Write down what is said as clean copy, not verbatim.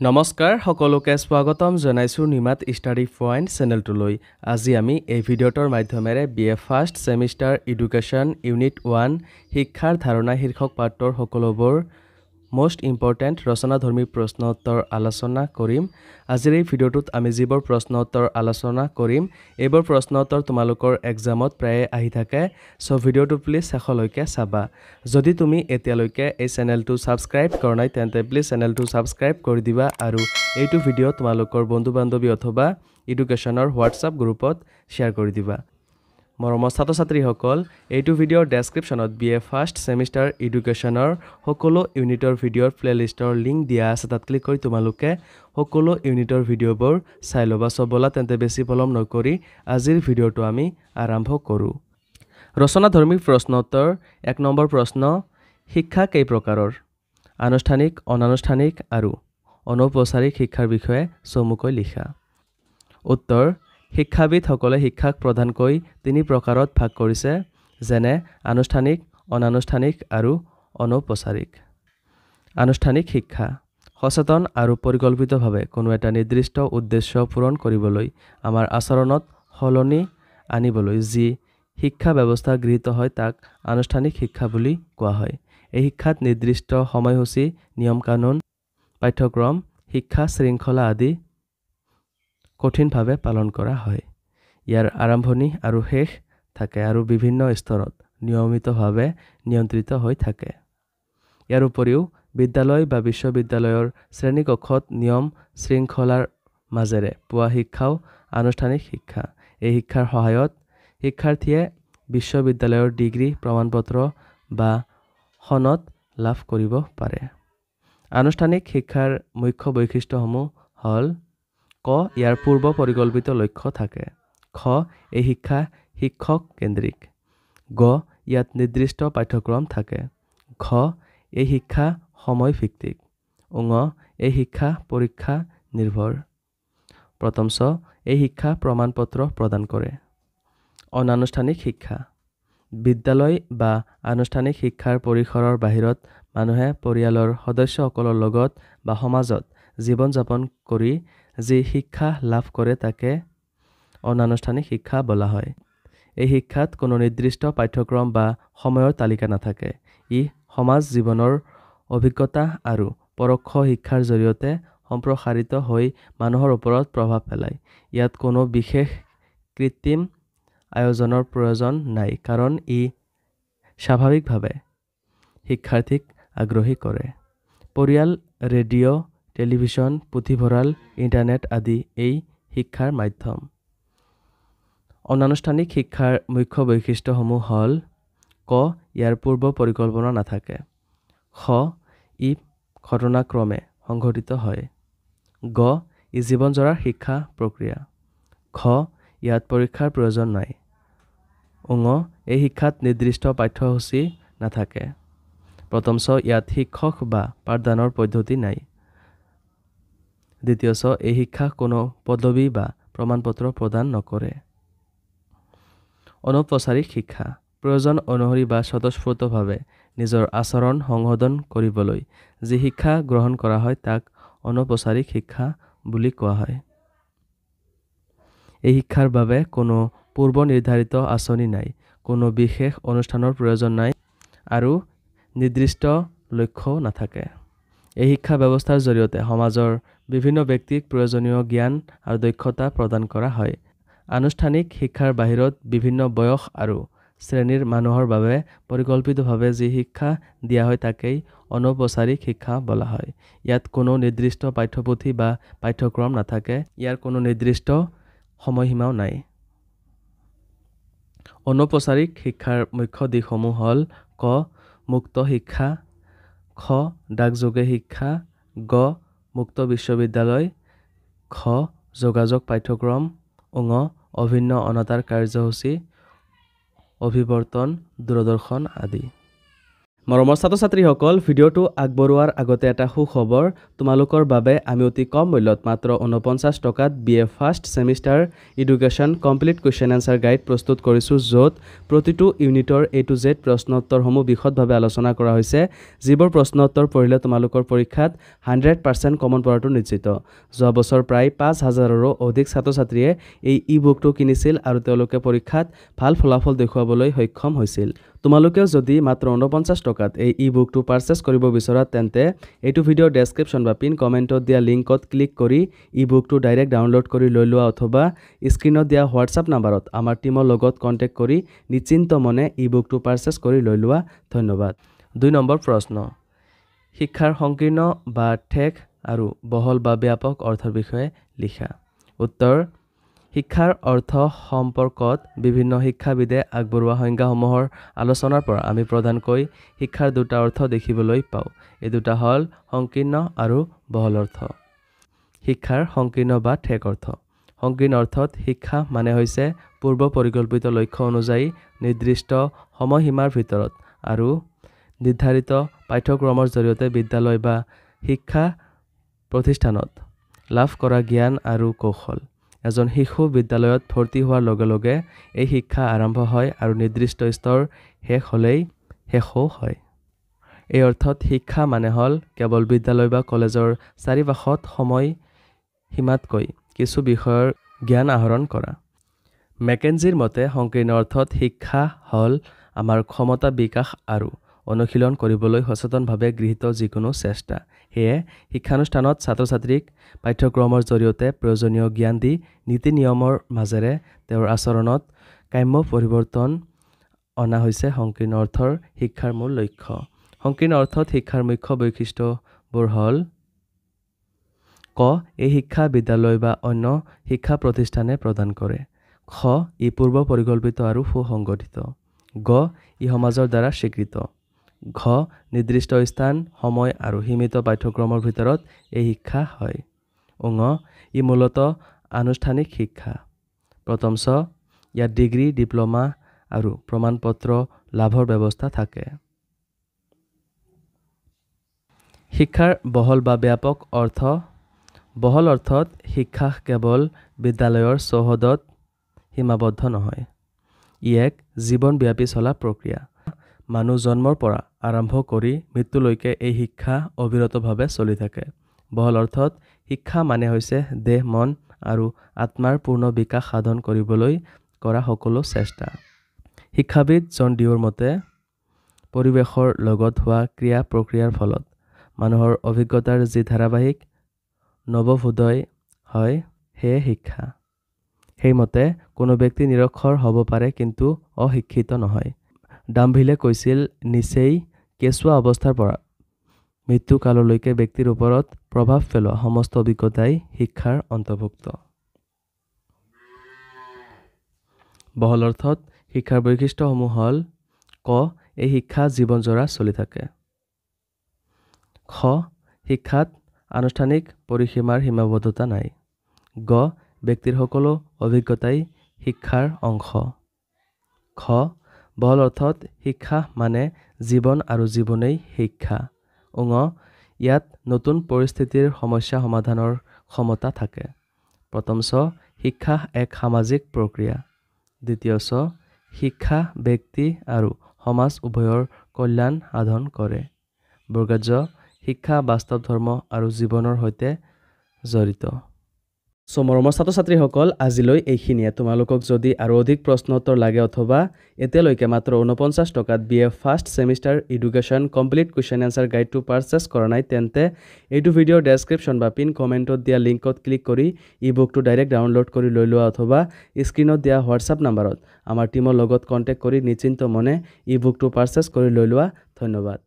নমস্কাৰ সকলোকে স্বাগতম জনাইছোঁ নিমাত ষ্টাডি পইণ্ট চেনেলটোলৈ। আজি আমি এই ভিডিঅ'টোৰ মাধ্যমেৰে BA first semester education unit 1 শিক্ষাৰ ধাৰণা শীৰ্ষক পাঠৰ সকলোবোৰ মোষ্ট ইম্পৰ্টেণ্ট ৰচনাধৰ্মী প্ৰশ্ন উত্তৰ আলোচনা কৰিম। আজিৰ এই ভিডিঅ'টোত আমি যিবোৰ প্ৰশ্ন উত্তৰ আলোচনা কৰিম এইবোৰ প্ৰশ্ন উত্তৰ তোমালোকৰ এক্সামত প্ৰায়ে আহি থাকে। চ' ভিডিঅ'টো প্লিজ শেষলৈকে চাবা। যদি তুমি এতিয়ালৈকে এই চেনেলটো ছাবস্ক্ৰাইব কৰা নাই তেন্তে প্লিজ চেনেলটো ছাবস্ক্ৰাইব কৰি দিবা আৰু এইটো ভিডিঅ' তোমালোকৰ বন্ধু বান্ধৱী অথবা এডুকেশ্যনৰ হোৱাটছআপ গ্ৰুপত শ্বেয়াৰ কৰি দিবা। মৰমৰ ছাত্ৰ ছাত্ৰীসকল, এইটো ভিডিঅ'ৰ ডেছক্ৰিপশ্যনত BA ফাৰ্ষ্ট ছেমিষ্টাৰ এডুকেশ্যনৰ সকলো ইউনিটৰ ভিডিঅ'ৰ প্লেলিষ্টৰ লিংক দিয়া আছে। তাত ক্লিক কৰি তোমালোকে সকলো ইউনিটৰ ভিডিঅ'বোৰ চাই ল'বা। চ' ব'লা তেন্তে বেছি পলম নকৰি আজিৰ ভিডিঅ'টো আমি আৰম্ভ কৰোঁ। ৰচনাধৰ্মী প্ৰশ্ন উত্তৰ 1 নম্বৰ প্ৰশ্ন, শিক্ষা কেই প্ৰকাৰৰ? আনুষ্ঠানিক, অনানুষ্ঠানিক আৰু অনৌপচাৰিক শিক্ষাৰ বিষয়ে চমুকৈ লিখা। উত্তৰ, শিক্ষাবিদসকলে শিক্ষাক প্ৰধানকৈ 3 প্ৰকাৰত ভাগ কৰিছে, যেনে আনুষ্ঠানিক, অনানুষ্ঠানিক আৰু অনৌপচাৰিক। আনুষ্ঠানিক শিক্ষা সচেতন আৰু পৰিকল্পিতভাৱে কোনো এটা নিৰ্দিষ্ট উদ্দেশ্য পূৰণ কৰিবলৈ আমাৰ আচৰণত সলনি আনিবলৈ যি শিক্ষা ব্যৱস্থা গৃহীত হয় তাক আনুষ্ঠানিক শিক্ষা বুলি কোৱা হয়। এই শিক্ষাত নিৰ্দিষ্ট সময়সূচী, নিয়ম কানুন, পাঠ্যক্ৰম, শিক্ষা শৃংখলা আদি কঠিনভাৱে পালন কৰা হয়। ইয়াৰ আৰম্ভণি আৰু শেষ থাকে আৰু বিভিন্ন স্তৰত নিয়মিতভাৱে নিয়ন্ত্ৰিত হৈ থাকে। ইয়াৰ উপৰিও বিদ্যালয় বা বিশ্ববিদ্যালয়ৰ শ্ৰেণীকক্ষত নিয়ম শৃংখলাৰ মাজেৰে পোৱা শিক্ষাও আনুষ্ঠানিক শিক্ষা। এই শিক্ষাৰ সহায়ত শিক্ষাৰ্থীয়ে বিশ্ববিদ্যালয়ৰ ডিগ্ৰী, প্ৰমাণপত্ৰ বা সনদ লাভ কৰিব পাৰে। আনুষ্ঠানিক শিক্ষাৰ মুখ্য বৈশিষ্ট্যসমূহ হ'ল: ক. ইয়াৰ পূৰ্ব পৰিকল্পিত লক্ষ্য থাকে। খ. এই শিক্ষা শিক্ষক কেন্দ্ৰিক। গ. ইয়াত নিৰ্দিষ্ট পাঠ্যক্ৰম থাকে। ঘ. এই শিক্ষা সময় ভিত্তিক। ঙ. এই শিক্ষা পৰীক্ষা নিৰ্ভৰ। প্ৰথম চ. এই শিক্ষা প্ৰমাণপত্ৰ প্ৰদান কৰে। অনানুষ্ঠানিক শিক্ষা বিদ্যালয় বা আনুষ্ঠানিক শিক্ষাৰ পৰিসৰৰ বাহিৰত মানুহে পৰিয়ালৰ সদস্যসকলৰ লগত বা সমাজত জীৱন যাপন কৰি যি শিক্ষা লাভ কৰে তাকে অনানুষ্ঠানিক শিক্ষা বোলা হয়। এই শিক্ষাত কোনো নিৰ্দিষ্ট পাঠ্যক্ৰম বা সময়ৰ তালিকা নাথাকে। ই সমাজ জীৱনৰ অভিজ্ঞতা আৰু পৰোক্ষ শিক্ষাৰ জৰিয়তে সম্প্ৰসাৰিত হৈ মানুহৰ ওপৰত প্ৰভাৱ পেলায়। ইয়াত কোনো বিশেষ কৃত্ৰিম আয়োজনৰ প্ৰয়োজন নাই, কাৰণ ই স্বাভাৱিকভাৱে শিক্ষাৰ্থীক আগ্ৰহী কৰে। পৰিয়াল, ৰেডিঅ', টেলিভিছন, পুথিভঁৰাল, ইণ্টাৰনেট আদি এই শিক্ষাৰ মাধ্যম। অনানুষ্ঠানিক শিক্ষাৰ মুখ্য বৈশিষ্ট্যসমূহ হ'ল: ক. ইয়াৰ পূৰ্ব পৰিকল্পনা নাথাকে। খ. ই ঘটনাক্ৰমে সংঘটিত হয়। গ. ই জীৱনজোৰা শিক্ষা প্ৰক্ৰিয়া। ঘ. ইয়াত পৰীক্ষাৰ প্ৰয়োজন নাই। ঙ. এই শিক্ষাত নিৰ্দিষ্ট পাঠ্যসূচী নাথাকে। প্ৰথম চ. ইয়াত শিক্ষক বা পাঠদানৰ পদ্ধতি নাই। দ্বিতীয় চ. এই শিক্ষা কোনো পদবী বা প্ৰমাণপত্ৰ প্ৰদান নকৰে। অনৌপচাৰিক শিক্ষা প্ৰয়োজন অনুসৰি বা স্বতঃস্ফূৰ্তভাৱে নিজৰ আচৰণ সংশোধন কৰিবলৈ যি শিক্ষা গ্ৰহণ কৰা হয় তাক অনৌপচাৰিক শিক্ষা বুলি কোৱা হয়। এই শিক্ষাৰ বাবে কোনো পূৰ্ব নিৰ্ধাৰিত আঁচনি নাই, কোনো বিশেষ অনুষ্ঠানৰ প্ৰয়োজন নাই আৰু নিৰ্দিষ্ট লক্ষ্যও নাথাকে। এই শিক্ষা ব্যৱস্থাৰ জৰিয়তে সমাজৰ বিভিন্ন ব্যক্তিক প্ৰয়োজনীয় জ্ঞান আৰু দক্ষতা প্ৰদান কৰা হয়। আনুষ্ঠানিক শিক্ষাৰ বাহিৰত বিভিন্ন বয়স আৰু শ্ৰেণীৰ মানুহৰ বাবে পৰিকল্পিতভাৱে যি শিক্ষা দিয়া হয় তাকেই অনৌপচাৰিক শিক্ষা বোলা হয়। ইয়াত কোনো নিৰ্দিষ্ট পাঠ্যপুথি বা পাঠ্যক্ৰম নাথাকে। ইয়াৰ কোনো নিৰ্দিষ্ট সময়সীমাও নাই। অনৌপচাৰিক শিক্ষাৰ মুখ্য দিশসমূহ হ'ল: ক. মুক্ত শিক্ষা। খ. ডাকযোগে শিক্ষা। গ. মুক্ত বিশ্ববিদ্যালয়। ঘ. যোগাযোগ পাঠ্যক্ৰম। ঙ. অভিন্ন অনাতাঁৰ কাৰ্যসূচী, অভিৱৰ্তন, দূৰদৰ্শন আদি। মৰমৰ ছাত্ৰ-ছাত্ৰীসকল, ভিডিঅ'টো আগবঢ়োৱাৰ আগতে এটা সুখবৰ তোমালোকৰ বাবে আমি অতি কম মূল্যত মাত্ৰ 49 টকাত BA first semester education complete question answer guide প্ৰস্তুত কৰিছোঁ, য'ত প্ৰতিটো ইউনিটৰ A to Z প্ৰশ্ন উত্তৰসমূহ বিশদভাৱে আলোচনা কৰা হৈছে, যিবোৰ প্ৰশ্ন উত্তৰ পঢ়িলে তোমালোকৰ পৰীক্ষাত 100% কমন পৰাটো নিশ্চিত। যোৱা বছৰ প্ৰায় 5,000ৰো অধিক ছাত্ৰ-ছাত্ৰীয়ে এই ই-বুকটো কিনিছিল আৰু তেওঁলোকে পৰীক্ষাত ভাল ফলাফল দেখুৱাবলৈ সক্ষম হৈছিল। তোমালোকেও যদি মাত্ৰ 49 টকাত এই ই-বুকটো পাৰচেছ কৰিব বিচৰা, তেন্তে এইটো ভিডিঅ'ৰ ডেছক্ৰিপশ্যন বা পিন কমেণ্টত দিয়া লিংকত ক্লিক কৰি ই-বুকটো ডাইৰেক্ট ডাউনলোড কৰি লৈ লোৱা, অথবা স্ক্ৰীনত দিয়া হোৱাটছআপ নাম্বাৰত আমাৰ টীমৰ লগত কণ্টেক্ট কৰি নিশ্চিন্ত মনে ই-বুকটো পাৰচেছ কৰি লৈ লোৱা। ধন্যবাদ। 2 নম্বৰ প্ৰশ্ন, শিক্ষাৰ সংকীৰ্ণ বা ঠেক আৰু বহল বা ব্যাপক অৰ্থৰ বিষয়ে লিখা। উত্তৰ, শিক্ষাৰ অৰ্থ সম্পৰ্কত বিভিন্ন শিক্ষাবিদে আগবঢ়োৱা সংজ্ঞাসমূহৰ আলোচনাৰ পৰা আমি প্ৰধানকৈ শিক্ষাৰ দুটা অৰ্থ দেখিবলৈ পাওঁ। এই দুটা হ'ল সংকীৰ্ণ আৰু বহল অৰ্থ। শিক্ষাৰ সংকীৰ্ণ বা ঠেক অৰ্থ। সংকীৰ্ণ অৰ্থত শিক্ষা মানে হৈছে পূৰ্ব পৰিকল্পিত লক্ষ্য অনুযায়ী নিৰ্দিষ্ট সময়সীমাৰ ভিতৰত আৰু নিৰ্ধাৰিত পাঠ্যক্ৰমৰ জৰিয়তে বিদ্যালয় বা শিক্ষা প্ৰতিষ্ঠানত লাভ কৰা জ্ঞান আৰু কৌশল। এজন শিশু বিদ্যালয়ত ভৰ্তি হোৱাৰ লগে লগে এই শিক্ষা আৰম্ভ হয় আৰু নিৰ্দিষ্ট স্তৰ শেষ হ'লেই শেষো হয়। এই অৰ্থত শিক্ষা মানে হ'ল কেৱল বিদ্যালয় বা কলেজৰ চাৰিপাশত সময় সীমাতকৈ কিছু বিষয়ৰ জ্ঞান আহৰণ কৰা। মেকেঞ্জিৰ মতে সংকীৰ্ণ অৰ্থত শিক্ষা হ'ল আমাৰ ক্ষমতা বিকাশ আৰু অনুশীলন কৰিবলৈ সচেতনভাৱে গৃহীত যিকোনো চেষ্টা। সেয়ে শিক্ষানুষ্ঠানত ছাত্ৰ-ছাত্ৰীক পাঠ্যক্ৰমৰ জৰিয়তে প্ৰয়োজনীয় জ্ঞান দি নীতি নিয়মৰ মাজেৰে তেওঁৰ আচৰণত কাম্য পৰিৱৰ্তন অনা হৈছে সংকীৰ্ণ অৰ্থৰ শিক্ষাৰ মূল লক্ষ্য। সংকীৰ্ণ অৰ্থত শিক্ষাৰ মুখ্য বৈশিষ্ট্যবোৰ হ'ল: ক. এই শিক্ষা বিদ্যালয় বা অন্য শিক্ষা প্ৰতিষ্ঠানে প্ৰদান কৰে। খ. ই পূৰ্ব পৰিকল্পিত আৰু সুসংগঠিত। গ. ই সমাজৰ দ্বাৰা স্বীকৃত। ঘ. নিৰ্দিষ্ট স্থান, সময় আৰু সীমিত পাঠ্যক্ৰমৰ ভিতৰত এই শিক্ষা হয়। ঙ. ই মূলতঃ আনুষ্ঠানিক শিক্ষা। প্ৰথম চ. ইয়াত ডিগ্ৰী, ডিপ্ল'মা আৰু প্ৰমাণপত্ৰ লাভৰ ব্যৱস্থা থাকে। শিক্ষাৰ বহল বা ব্যাপক অৰ্থ। বহল অৰ্থত শিক্ষা কেৱল বিদ্যালয়ৰ চৌহদত সীমাবদ্ধ নহয়। ই এক জীৱনব্যাপী চলা প্ৰক্ৰিয়া। মানুহ জন্মৰ পৰা আৰম্ভ কৰি মৃত্যুলৈকে এই শিক্ষা অবিৰতভাৱে চলি থাকে। বহল অৰ্থত শিক্ষা মানে হৈছে দেহ, মন আৰু আত্মাৰ পূৰ্ণ বিকাশ সাধন কৰিবলৈ কৰা সকলো চেষ্টা। শিক্ষাবিদ জন ডিউৰ মতে, পৰিৱেশৰ লগত হোৱা ক্ৰিয়া প্ৰক্ৰিয়াৰ ফলত মানুহৰ অভিজ্ঞতাৰ যি ধাৰাবাহিক নৱবোধয় হয়, সেয়ে শিক্ষা। সেইমতে কোনো ব্যক্তি নিৰক্ষৰ হ'ব পাৰে কিন্তু অশিক্ষিত নহয়। ডাম্ভিলে কৈছিল, নিচেই কেঁচুৱা অৱস্থাৰ পৰা মৃত্যুকাললৈকে ব্যক্তিৰ ওপৰত প্ৰভাৱ পেলোৱা সমস্ত অভিজ্ঞতাই শিক্ষাৰ অন্তৰ্ভুক্ত। বহল অৰ্থত শিক্ষাৰ বৈশিষ্ট্যসমূহ হ'ল: ক. এই শিক্ষা জীৱনজোৰা চলি থাকে। খ. শিক্ষাত আনুষ্ঠানিক পৰিসীমাৰ সীমাবদ্ধতা নাই। গ. ব্যক্তিৰ সকলো অভিজ্ঞতাই শিক্ষাৰ অংশ। খ. বহল অৰ্থত শিক্ষা মানে জীৱন আৰু জীৱনেই শিক্ষা। ঙ. ইয়াত নতুন পৰিস্থিতিৰ সমস্যা সমাধানৰ ক্ষমতা থাকে। প্ৰথম চ. শিক্ষা এক সামাজিক প্ৰক্ৰিয়া। দ্বিতীয় চ. শিক্ষা ব্যক্তি আৰু সমাজ উভয়ৰ কল্যাণ সাধন কৰে। জ. শিক্ষা বাস্তৱ ধৰ্ম আৰু জীৱনৰ সৈতে জড়িত। মৰমৰ ছাত্ৰ-ছাত্ৰীসকল, আজিলৈ এইখিনিয়ে। তোমালোকক যদি আৰু অধিক প্ৰশ্ন উত্তৰ লাগে অথবা এতিয়ালৈকে মাত্ৰ 49 টকাত BA first semester education complete question answer গাইডটো পাৰচেছ কৰা নাই, তেন্তে এইটো ভিডিঅ'ৰ ডেছক্ৰিপশ্যন বা পিন কমেণ্টত দিয়া লিংকত ক্লিক কৰি ই-বুকটো ডাইৰেক্ট ডাউনলোড কৰি লৈ লোৱা, অথবা স্ক্ৰীনত দিয়া হোৱাটছআপ নাম্বাৰত আমাৰ টীমৰ লগত কণ্টেক্ট কৰি নিশ্চিন্ত মনে ই-বুকটো পাৰচেছ কৰি লৈ লোৱা। ধন্যবাদ।